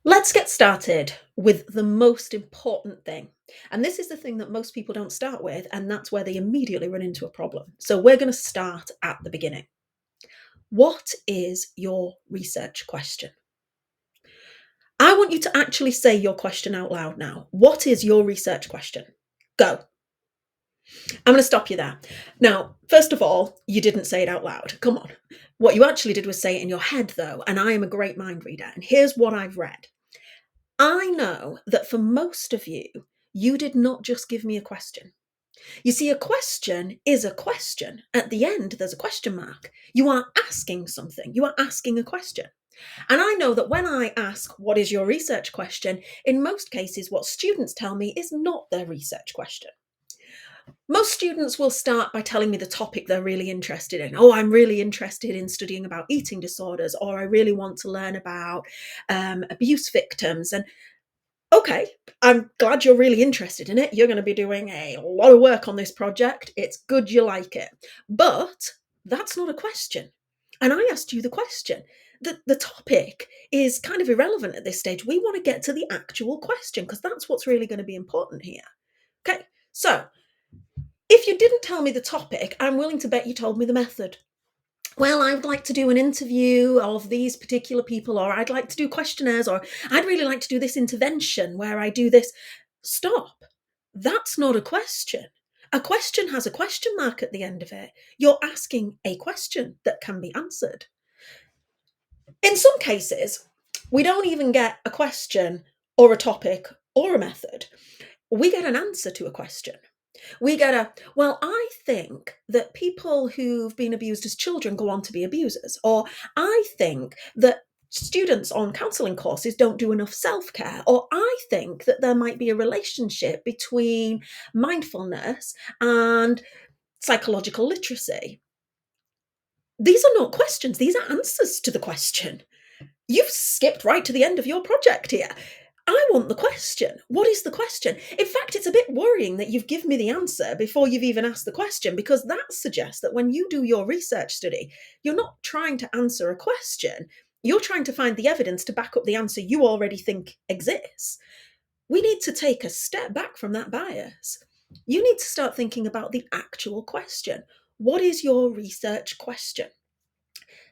Let's get started with the most important thing. And this is the thing that most people don't start with, and that's where they immediately run into a problem. So we're going to start at the beginning. What is your research question? I want you to actually say your question out loud now. What is your research question? Go. I'm going to stop you there. Now, first of all, you didn't say it out loud. Come on. What you actually did was say it in your head, though, and I am a great mind reader. And here's what I've read. I know that for most of you, you did not just give me a question. You see, a question is a question. At the end, there's a question mark. You are asking something, you are asking a question. And I know that when I ask, what is your research question? In most cases, what students tell me is not their research question. Most students will start by telling me the topic they're really interested in. Oh, I'm really interested in studying about eating disorders, or I really want to learn about abuse victims. And okay, I'm glad you're really interested in it. You're going to be doing a lot of work on this project. It's good you like it. But that's not a question. And I asked you the question. The topic is kind of irrelevant at this stage. We want to get to the actual question because that's what's really going to be important here. Okay, so if you didn't tell me the topic, I'm willing to bet you told me the method. Well, I would like to do an interview of these particular people, or I'd like to do questionnaires, or I'd really like to do this intervention where I do this. Stop. That's not a question. A question has a question mark at the end of it. You're asking a question that can be answered. In some cases, we don't even get a question or a topic or a method. We get an answer to a question. We get well, I think that people who've been abused as children go on to be abusers. Or I think that students on counselling courses don't do enough self care. Or I think that there might be a relationship between mindfulness and psychological literacy. These are not questions, these are answers to the question. You've skipped right to the end of your project here. I want the question. What is the question? In fact, it's a bit worrying that you've given me the answer before you've even asked the question, because that suggests that when you do your research study, you're not trying to answer a question. You're trying to find the evidence to back up the answer you already think exists. We need to take a step back from that bias. You need to start thinking about the actual question. What is your research question?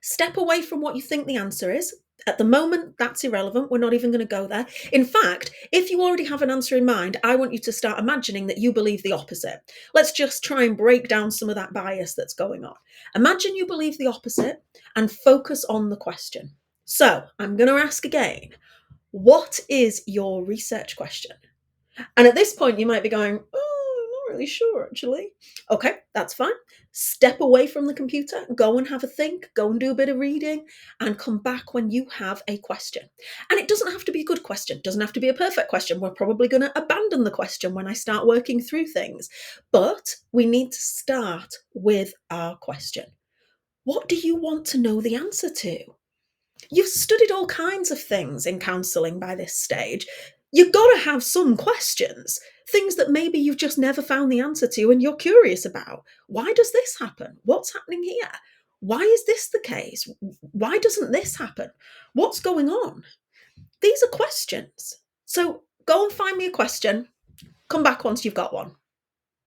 Step away from what you think the answer is. At the moment, that's irrelevant. We're not even going to go there. In fact, if you already have an answer in mind, I want you to start imagining that you believe the opposite. Let's just try and break down some of that bias that's going on. Imagine you believe the opposite and focus on the question. So, I'm going to ask again, what is your research question? And at this point, you might be going, oh, I'm not really sure, actually. Okay, that's fine. Step away from the computer, go and have a think, go and do a bit of reading, and come back when you have a question. And it doesn't have to be a good question, doesn't have to be a perfect question. We're probably going to abandon the question when I start working through things. But we need to start with our question. What do you want to know the answer to? You've studied all kinds of things in counselling by this stage. You've got to have some questions, things that maybe you've just never found the answer to and you're curious about. Why does this happen? What's happening here? Why is this the case? Why doesn't this happen? What's going on? These are questions. So go and find me a question. Come back once you've got one.